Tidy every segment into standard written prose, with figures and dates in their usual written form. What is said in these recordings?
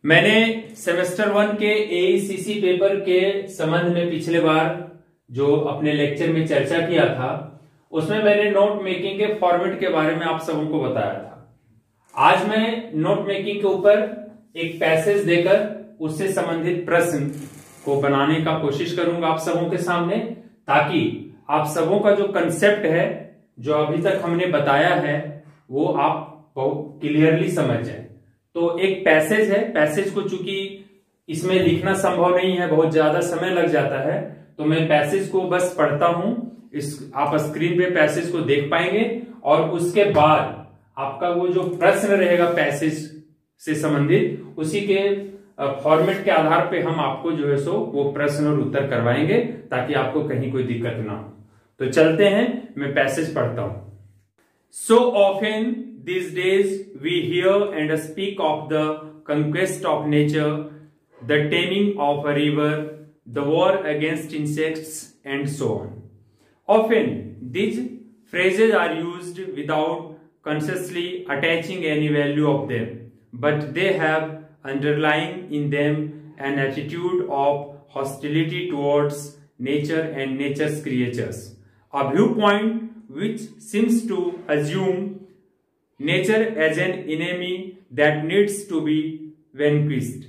मैंने सेमेस्टर 1 के एईसीसी पेपर के संबंध में पिछले बार जो अपने लेक्चर में चर्चा किया था उसमें मैंने नोट मेकिंग के फॉर्मेट के बारे में आप सबों को बताया था। आज मैं नोट मेकिंग के ऊपर एक पैसेज देकर उससे संबंधित प्रश्न को बनाने का कोशिश करूंगा आप सबों के सामने, ताकि आप सबों का जो कंसेप्ट है जो अभी तक हमने बताया है वो आप बहुत क्लियरली समझ जाए। तो एक पैसेज है, पैसेज को चूंकि इसमें लिखना संभव नहीं है, बहुत ज्यादा समय लग जाता है, तो मैं पैसेज को बस पढ़ता हूं। आप स्क्रीन पे पैसेज को देख पाएंगे और उसके बाद आपका वो जो प्रश्न रहेगा पैसेज से संबंधित, उसी के फॉर्मेट के आधार पे हम आपको जो है सो वो प्रश्न और उत्तर करवाएंगे, ताकि आपको कहीं कोई दिक्कत ना हो। तो चलते हैं, मैं पैसेज पढ़ता हूं। So often these days we hear and speak of the conquest of nature, the taming of a river, the war against insects, and so on. Often these phrases are used without consciously attaching any value of them, but they have underlying in them an attitude of hostility towards nature and nature's creatures, a viewpoint which seems to assume nature as an enemy that needs to be vanquished.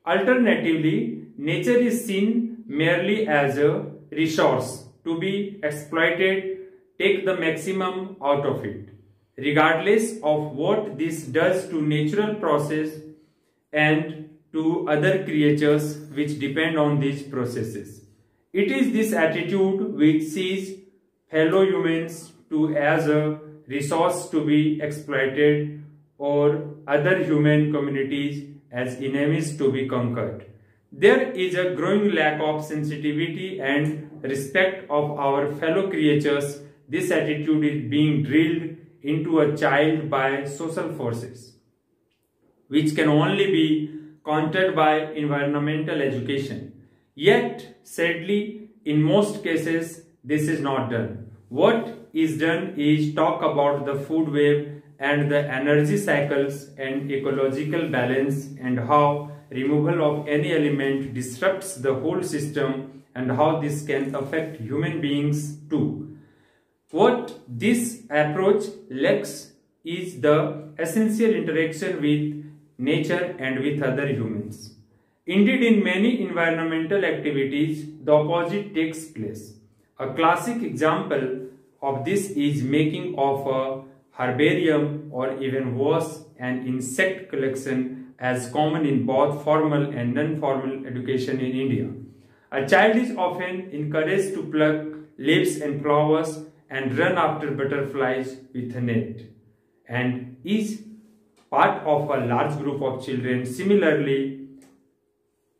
Alternatively, nature is seen merely as a resource to be exploited, take the maximum out of it, regardless of what this does to natural process and to other creatures which depend on these processes. It is this attitude which sees fellow humans to as a resource to be exploited, or other human communities as enemies to be conquered. There is a growing lack of sensitivity and respect of our fellow creatures. This attitude is being drilled into a child by social forces, which can only be countered by environmental education. Yet, sadly, in most cases, this is not done. What is done is talk about the food web and the energy cycles and ecological balance, and how removal of any element disrupts the whole system and how this can affect human beings too. What this approach lacks is the essential interaction with nature and with other humans. Indeed, in many environmental activities, the opposite takes place. A classic example of this is making of a herbarium, or even worse, an insect collection, as common in both formal and non-formal education in India. A child is often encouraged to pluck leaves and flowers and run after butterflies with a net, and is part of a large group of children similarly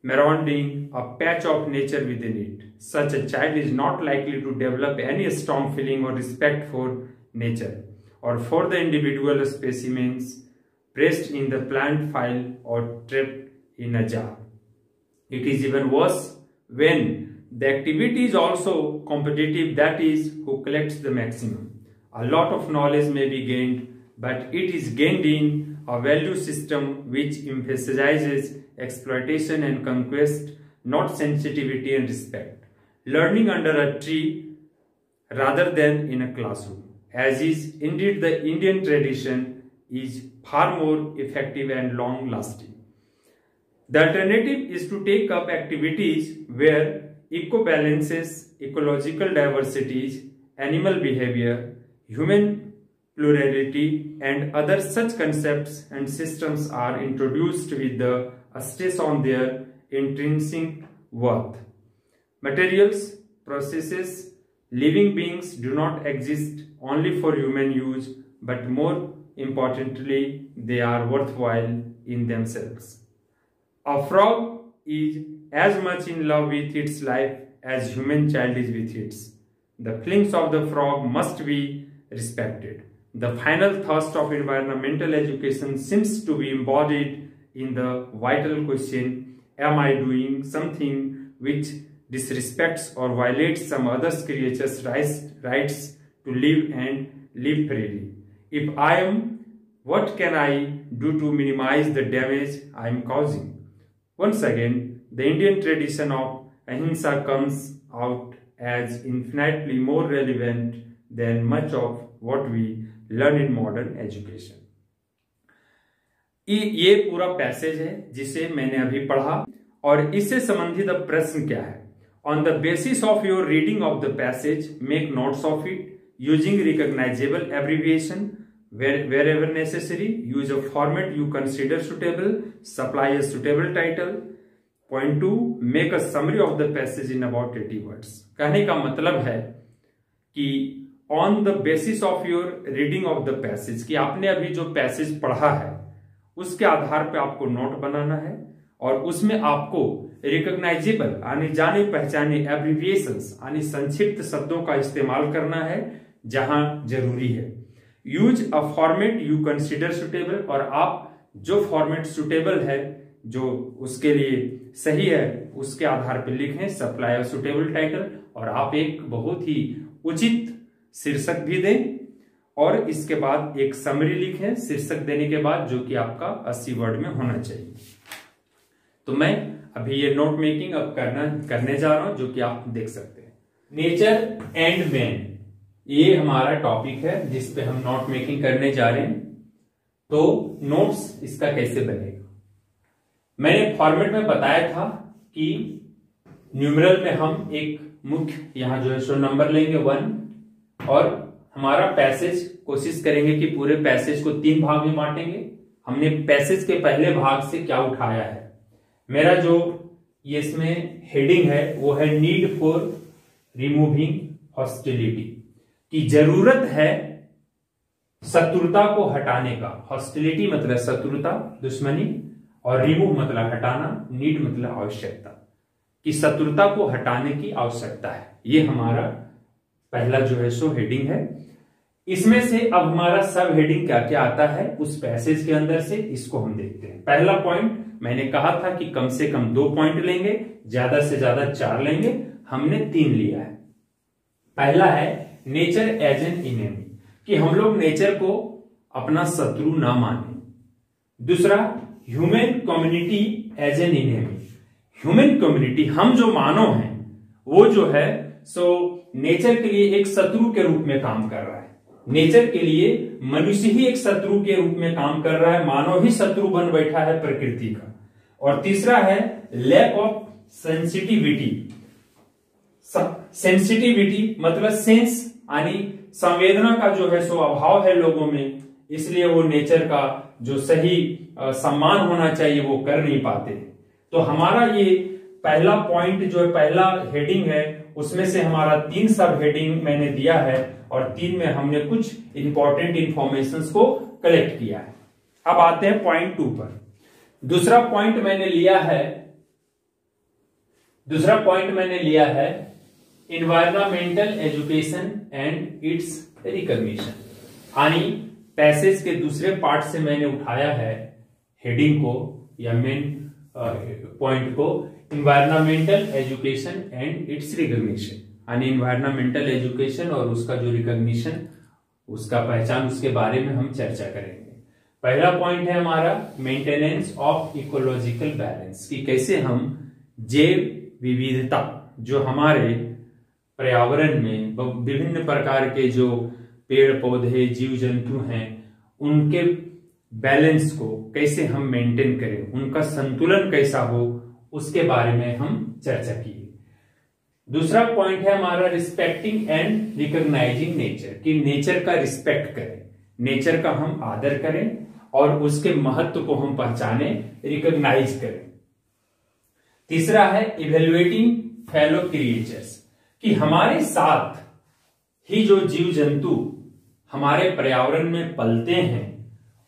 marauding a patch of nature within it. Such a child is not likely to develop any strong feeling or respect for nature, or for the individual specimens placed in the plant file or trapped in a jar. It is even worse when the activity is also competitive, that is, who collects the maximum. A lot of knowledge may be gained, but it is gained in a value system which emphasizes exploitation and conquest, not sensitivity and respect. Learning under a tree rather than in a classroom, as is indeed the Indian tradition, is far more effective and long lasting. The alternative is to take up activities where eco-balances, ecological diversities, animal behavior, human plurality, and other such concepts and systems are introduced with the stress on their intrinsic worth. Materials, processes, living beings do not exist only for human use, but more importantly, they are worthwhile in themselves. A frog is as much in love with its life as human child is with its. The feelings of the frog must be respected. The final thrust of environmental education seems to be embodied in the vital question, am I doing something which disrespects or violates some other creature's rights to live and live freely? If I am, what can I do to minimize the damage I am causing? Once again, the Indian tradition of ahimsa comes out as infinitely more relevant than much of what we learn in modern education. ये पूरा passage है जिसे मैंने अभी पढ़ा और इससे संबंधित अब प्रश्न क्या है. On the basis of your reading of the passage, make notes of it using recognizable abbreviation wherever necessary. Use a format you consider suitable. Supply a suitable title. Point 2, make a summary of the passage in about 80 words. कहने का मतलब है कि on the basis of your reading of the passage, कि आपने अभी जो passage पढ़ा है उसके आधार पे आपको नोट बनाना है और उसमें आपको रिकॉग्नाइजेबल यानी जाने पहचाने एब्रिविएशंस यानी संक्षिप्त शब्दों का इस्तेमाल करना है जहां जरूरी है. Use a format you consider suitable, और आप जो फॉर्मेट सुटेबल है जो उसके लिए सही है उसके आधार पर लिखें. सप्लाई अ सुटेबल टाइटल, और आप एक बहुत ही उचित शीर्षक भी दें और इसके बाद एक समरी लिखें शीर्षक देने के बाद जो कि आपका 80 वर्ड में होना चाहिए. तो मैं अभी ये नोट मेकिंग अब करने जा रहा हूं जो कि आप देख सकते हैं. नेचर एंड मैन, ये हमारा टॉपिक है जिस पे हम नोट मेकिंग करने जा रहे हैं. तो नोट्स इसका कैसे बनेगा, मैंने फॉर्मेट में बताया था कि न्यूमेरल में हम एक मुख्य यहां जो है सो नंबर लेंगे 1 और हमारा पैसेज कोशिश करेंगे कि पूरे पैसेज को 3 भाग में बांटेंगे. हमने पैसेज के पहले भाग से क्या उठाया है, मेरा जो ये इसमें हेडिंग है वो है नीड फॉर रिमूविंग हॉस्टिलिटी, की जरूरत है शत्रुता को हटाने का. हॉस्टिलिटी मतलब शत्रुता, दुश्मनी, और रिमूव मतलब हटाना, नीड मतलब आवश्यकता, कि शत्रुता को हटाने की आवश्यकता है. ये हमारा पहला जो है सो हेडिंग है. इसमें से अब हमारा सब हेडिंग क्या क्या आता है उस पैसेज के अंदर से, इसको हम देखते हैं. पहला पॉइंट मैंने कहा था कि कम से कम 2 पॉइंट लेंगे, ज्यादा से ज्यादा 4 लेंगे, हमने 3 लिया है. पहला है नेचर एज एन इनेमी, कि हम लोग नेचर को अपना शत्रु ना माने. दूसरा human community as an enemy, human community हम जो मानव हैं वो जो है सो नेचर के लिए एक शत्रु के रूप में काम कर रहा है. नेचर के लिए मनुष्य ही एक शत्रु के रूप में काम कर रहा है, मानव ही शत्रु बन बैठा है प्रकृति का. और तीसरा है लैक ऑफ सेंसिटिविटी. सेंसिटिविटी मतलब सेंस यानी संवेदना का जो है सो अभाव है लोगों में, इसलिए वो नेचर का जो सही सम्मान होना चाहिए वो कर नहीं पाते. तो हमारा ये पहला पॉइंट जो है, पहला हेडिंग है, उसमें से हमारा 3 सब हेडिंग मैंने दिया है और 3 में हमने कुछ इंपॉर्टेंट इंफॉर्मेशंस को कलेक्ट किया है. अब आते हैं पॉइंट 2 पर. दूसरा पॉइंट मैंने लिया है environmental education and it's recognition. यानी पैसेज के दूसरे पार्ट से मैंने उठाया है हेडिंग को या मेन पॉइंट को, environmental education and it's recognition. यानी इन्वायरमेंटल एजुकेशन और उसका जो रिकॉग्निशन, उसका पहचान, उसके बारे में हम चर्चा करेंगे. पहला पॉइंट है हमारा मेंटेनेंस ऑफ इकोलॉजिकल बैलेंस, कि कैसे हम जैव विविधता जो हमारे पर्यावरण में विभिन्न प्रकार के जो पेड़ पौधे जीव जंतु हैं उनके बैलेंस को कैसे हम मेंटेन करें, उनका संतुलन कैसा हो, उसके बारे में हम चर्चा की. दूसरा पॉइंट है हमारा रिस्पेक्टिंग एंड रिकॉग्नाइजिंग नेचर, कि नेचर का रिस्पेक्ट करें, नेचर का हम आदर करें और उसके महत्व को हम पहचाने, रिकॉग्नाइज करें. तीसरा है इवेल्युएटिंग फेलो क्रिएचर्स, कि हमारे साथ ही जो जीव जंतु हमारे पर्यावरण में पलते हैं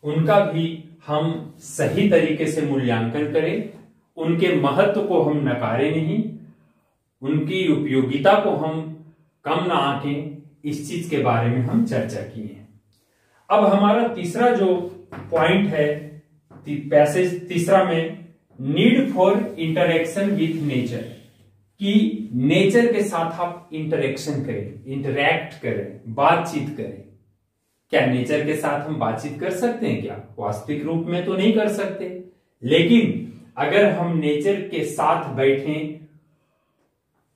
उनका भी हम सही तरीके से मूल्यांकन करें, उनके महत्व को हम नकारें नहीं, उनकी उपयोगिता को हम कम ना आंकें, इस चीज के बारे में हम चर्चा की है. अब हमारा तीसरा जो पॉइंट है पैसेज तीसरा में, need for interaction with nature, कि नेचर के साथ आप इंटरेक्शन करें, इंटरैक्ट करें, बातचीत करें. क्या नेचर के साथ हम बातचीत कर सकते हैं क्या? वास्तविक रूप में तो नहीं कर सकते, लेकिन अगर हम नेचर के साथ बैठें,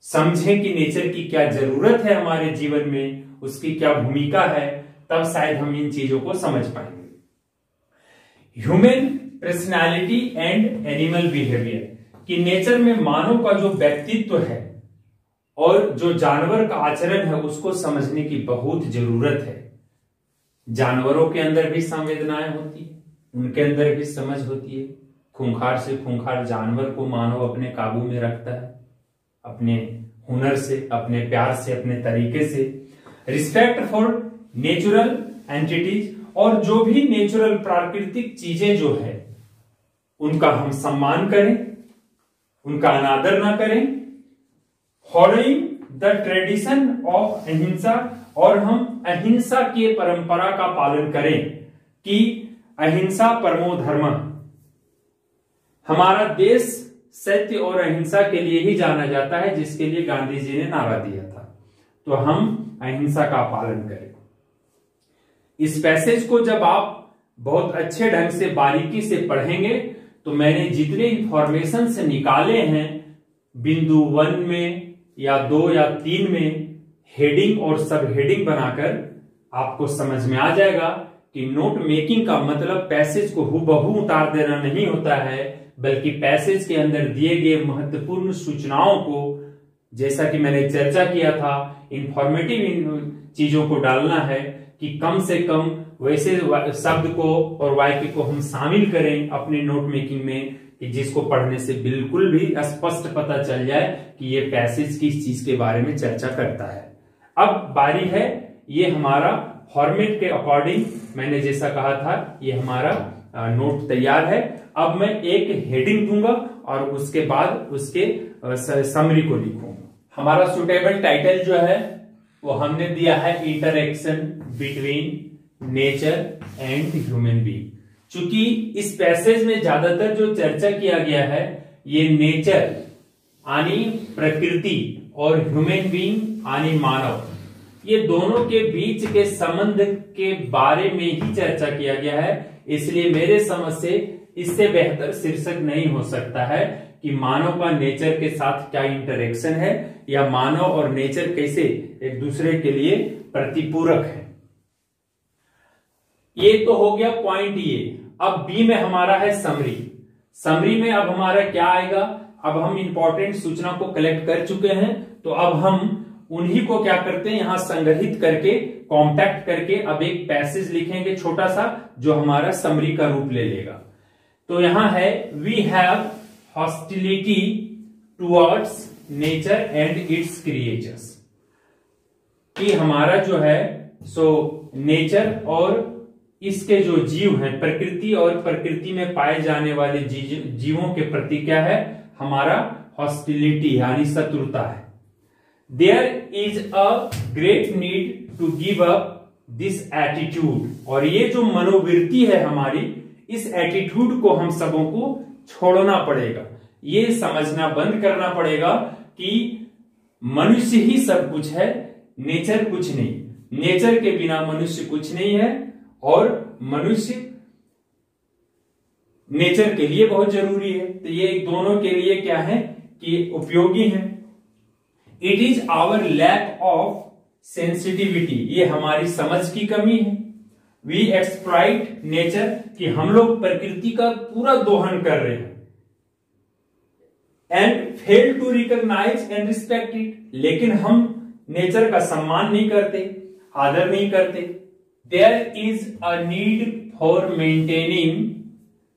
समझें कि नेचर की क्या जरूरत है हमारे जीवन में, उसकी क्या भूमिका है, तब शायद हम इन चीजों को समझ पाएंगे। Human personality and animal behaviour, कि नेचर में मानव का जो व्यक्तित्व है और जो जानवर का आचरण है उसको समझने की बहुत जरूरत है। जानवरों के अंदर भी संवेदनाएं होती है, उनके अंदर भी समझ होती है। खूंखार से खूंखार जानवर को मानव अपने काबू में रखता है, अपने हुनर से, अपने प्यार से, अपने तरीके से। रिस्पेक्ट फॉर नेचुरल एंटिटीज, और जो भी नेचुरल प्राकृतिक चीजें जो है उनका हम सम्मान करें, उनका अनादर ना करें। फॉलोइंग द ट्रेडिशन ऑफ अहिंसा, और हम अहिंसा के परंपरा का पालन करें कि अहिंसा परमो धर्म। हमारा देश सत्य और अहिंसा के लिए ही जाना जाता है, जिसके लिए गांधी जी ने नारा दिया था। तो हम अहिंसा का पालन करें। इस पैसेज को जब आप बहुत अच्छे ढंग से बारीकी से पढ़ेंगे तो मैंने जितने इंफॉर्मेशन से निकाले हैं बिंदु 1 में या 2 या 3 में हेडिंग और सब हेडिंग बनाकर आपको समझ में आ जाएगा कि नोट मेकिंग का मतलब पैसेज को हूबहू उतार देना नहीं होता है, बल्कि पैसेज के अंदर दिए गए महत्वपूर्ण सूचनाओं को, जैसा कि मैंने चर्चा किया था, इंफॉर्मेटिव चीजों को डालना है कि कम से कम वैसे शब्द को और वाक्य को हम शामिल करें अपने नोट मेकिंग में कि जिसको पढ़ने से बिल्कुल भी स्पष्ट पता चल जाए कि ये पैसेज किस चीज के बारे में चर्चा करता है। अब बारी है, ये हमारा फॉर्मेट के अकॉर्डिंग मैंने जैसा कहा था ये हमारा नोट तैयार है। अब मैं एक हेडिंग दूंगा और उसके बाद उसके समरी को लिखूंगा। हमारा सुटेबल टाइटल जो है वो हमने दिया है interaction between nature and human being. चूंकि इस पैसेज में ज्यादातर जो चर्चा किया गया है ये नेचर यानी प्रकृति और ह्यूमन बीइंग यानी मानव, ये दोनों के बीच के संबंध के बारे में ही चर्चा किया गया है। इसलिए मेरे समझ से इससे बेहतर शीर्षक नहीं हो सकता है कि मानव का नेचर के साथ क्या इंटरेक्शन है या मानव और नेचर कैसे एक दूसरे के लिए प्रतिपूरक है। ये तो हो गया पॉइंट ए। अब बी में हमारा है समरी। समरी में अब हमारा क्या आएगा, अब हम इंपॉर्टेंट सूचना को कलेक्ट कर चुके हैं, तो अब हम उन्हीं को क्या करते हैं यहां संग्रहित करके कॉम्पैक्ट करके अब एक पैसेज लिखेंगे छोटा सा, जो हमारा समरी का रूप ले लेगा। तो यहां है we have hostility towards nature and its creatures, कि हमारा जो है सो नेचर और इसके जो जीव हैं, प्रकृति और प्रकृति में पाए जाने वाले जीवों के प्रति क्या है, हमारा हॉस्टिलिटी यानी शत्रुता है। There is a great need to give up this attitude, और ये जो मनोवृत्ति है हमारी, इस एटीट्यूड को हम सबों को छोड़ना पड़ेगा। ये समझना बंद करना पड़ेगा कि मनुष्य ही सब कुछ है, नेचर कुछ नहीं। नेचर के बिना मनुष्य कुछ नहीं है और मनुष्य नेचर के लिए बहुत जरूरी है। तो ये दोनों के लिए क्या है कि उपयोगी है। It is our lack of sensitivity, ये हमारी समझ की कमी है। वी एक्सप्लॉइट नेचर, कि हम लोग प्रकृति का पूरा दोहन कर रहे हैं। And fail to recognise and respect it, लेकिन हम नेचर का सम्मान नहीं करते, आदर नहीं करते। There is a need for maintaining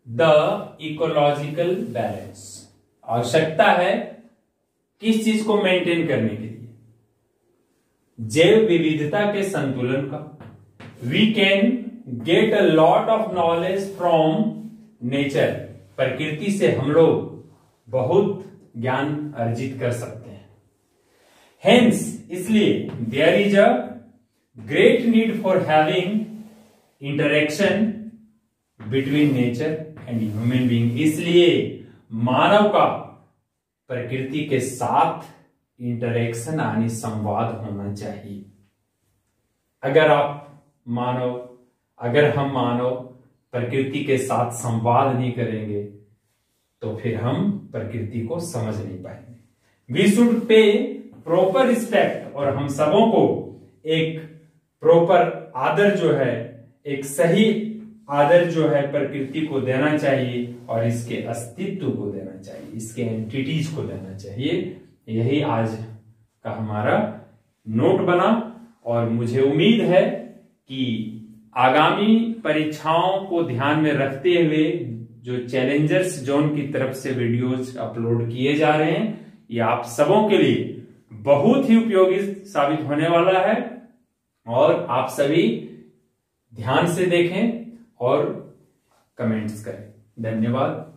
the ecological balance, आवश्यकता है किस चीज को मेंटेन करने के लिए, जैव विविधता के संतुलन का। We can get a lot of knowledge from nature, प्रकृति से हम लोग बहुत ज्ञान अर्जित कर सकते हैं। हेंस, इसलिए there is a great need for having interaction between nature and human being, इसलिए मानव का प्रकृति के साथ इंटरेक्शन यानी संवाद होना चाहिए। अगर हम मानव प्रकृति के साथ संवाद नहीं करेंगे तो फिर हम प्रकृति को समझ नहीं पाएंगे। We should pay proper respect, और हम सबों को एक प्रॉपर आदर जो है, एक सही आदर जो है प्रकृति को देना चाहिए, और इसके अस्तित्व को देना चाहिए, इसके एंटिटीज को देना चाहिए। यही आज का हमारा नोट बना, और मुझे उम्मीद है कि आगामी परीक्षाओं को ध्यान में रखते हुए जो चैलेंजर्स जोन की तरफ से वीडियोज अपलोड किए जा रहे हैं, ये आप सबों के लिए बहुत ही उपयोगी साबित होने वाला है। और आप सभी ध्यान से देखें और कमेंट्स करें। धन्यवाद।